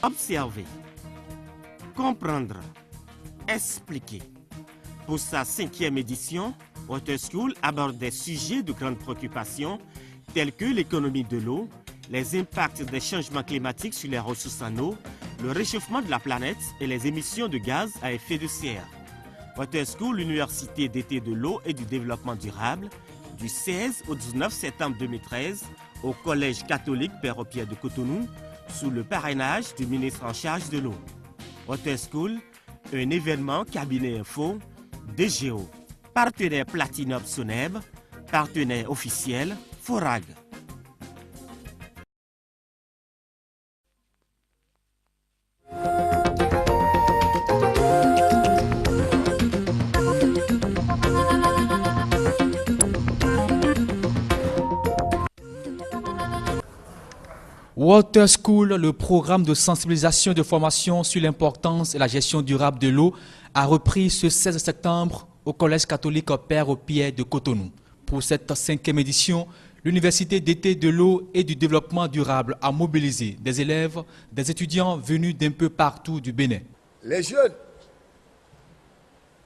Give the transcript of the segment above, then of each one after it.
Observer, comprendre, expliquer. Pour sa 5e édition, Water School aborde des sujets de grande préoccupation tels que l'économie de l'eau, les impacts des changements climatiques sur les ressources en eau, le réchauffement de la planète et les émissions de gaz à effet de serre. Water School, l'Université d'été de l'eau et du développement durable, du 16 au 19 septembre 2013, au Collège catholique Père-Pierre de Cotonou, sous le parrainage du ministre en charge de l'eau. Water School, un événement cabinet info, DGO, partenaire Platinum Soneb, partenaire officiel Forag. Water School, le programme de sensibilisation et de formation sur l'importance et la gestion durable de l'eau, a repris ce 16 septembre au Collège catholique Père-Pierre de Cotonou. Pour cette 5e édition, l'Université d'été de l'eau et du développement durable a mobilisé des élèves, des étudiants venus d'un peu partout du Bénin. Les jeunes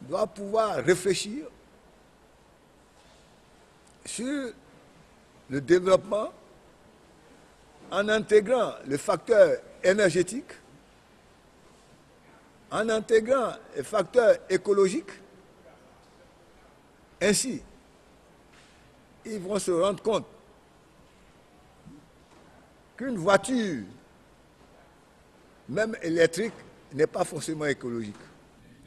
doivent pouvoir réfléchir sur le développement en intégrant le facteur énergétique, en intégrant le facteur écologique. Ainsi, ils vont se rendre compte qu'une voiture, même électrique, n'est pas forcément écologique.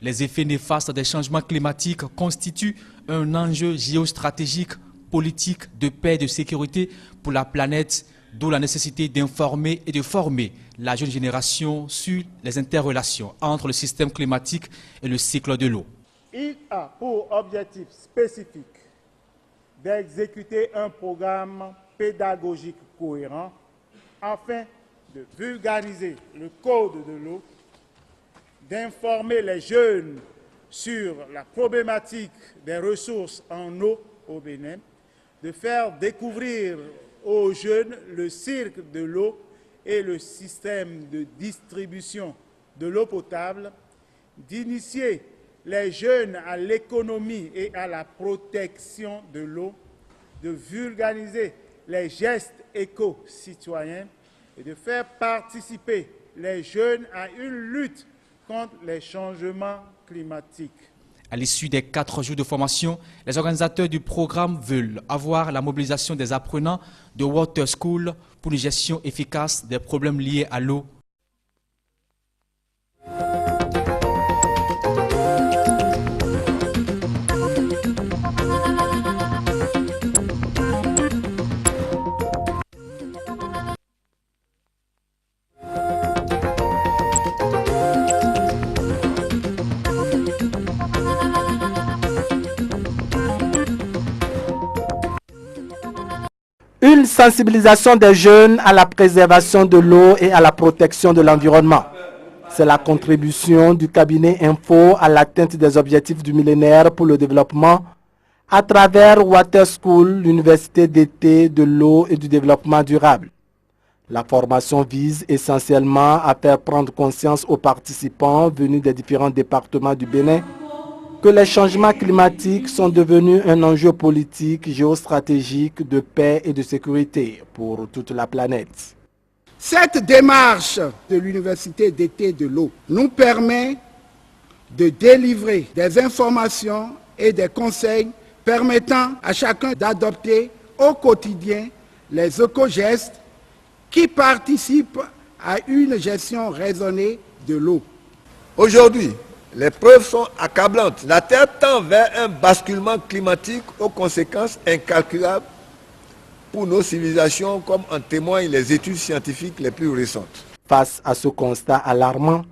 Les effets néfastes des changements climatiques constituent un enjeu géostratégique, politique, de paix et de sécurité pour la planète, d'où la nécessité d'informer et de former la jeune génération sur les interrelations entre le système climatique et le cycle de l'eau. Il a pour objectif spécifique d'exécuter un programme pédagogique cohérent afin de vulgariser le code de l'eau, d'informer les jeunes sur la problématique des ressources en eau au Bénin, de faire découvrir aux jeunes le cycle de l'eau et le système de distribution de l'eau potable, d'initier les jeunes à l'économie et à la protection de l'eau, de vulgariser les gestes éco-citoyens et de faire participer les jeunes à une lutte contre les changements climatiques. À l'issue des 4 jours de formation, les organisateurs du programme veulent avoir la mobilisation des apprenants de Water School pour une gestion efficace des problèmes liés à l'eau. Une sensibilisation des jeunes à la préservation de l'eau et à la protection de l'environnement. C'est la contribution du cabinet Info à l'atteinte des objectifs du millénaire pour le développement à travers Water School, l'Université d'été de l'eau et du développement durable. La formation vise essentiellement à faire prendre conscience aux participants venus des différents départements du Bénin que les changements climatiques sont devenus un enjeu politique, géostratégique, de paix et de sécurité pour toute la planète. Cette démarche de l'Université d'été de l'eau nous permet de délivrer des informations et des conseils permettant à chacun d'adopter au quotidien les éco-gestes qui participent à une gestion raisonnée de l'eau. Aujourd'hui, les preuves sont accablantes. La Terre tend vers un basculement climatique aux conséquences incalculables pour nos civilisations, comme en témoignent les études scientifiques les plus récentes. Face à ce constat alarmant,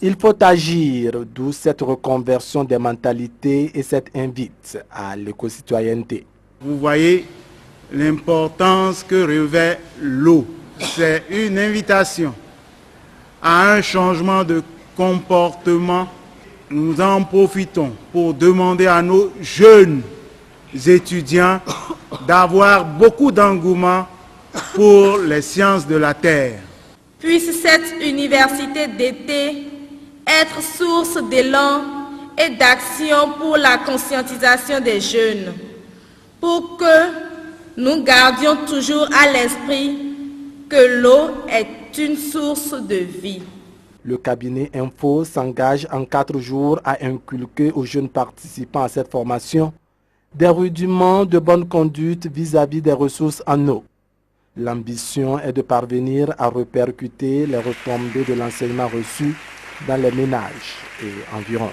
il faut agir, d'où cette reconversion des mentalités et cette invite à l'éco-citoyenneté. Vous voyez l'importance que revêt l'eau. C'est une invitation à un changement de comportement. Nous en profitons pour demander à nos jeunes étudiants d'avoir beaucoup d'engouement pour les sciences de la Terre. Puisse cette université d'été être source d'élan et d'action pour la conscientisation des jeunes, pour que nous gardions toujours à l'esprit que l'eau est une source de vie. Le cabinet Info s'engage en 4 jours à inculquer aux jeunes participants à cette formation des rudiments de bonne conduite vis-à-vis des ressources en eau. L'ambition est de parvenir à répercuter les retombées de l'enseignement reçu dans les ménages et environ.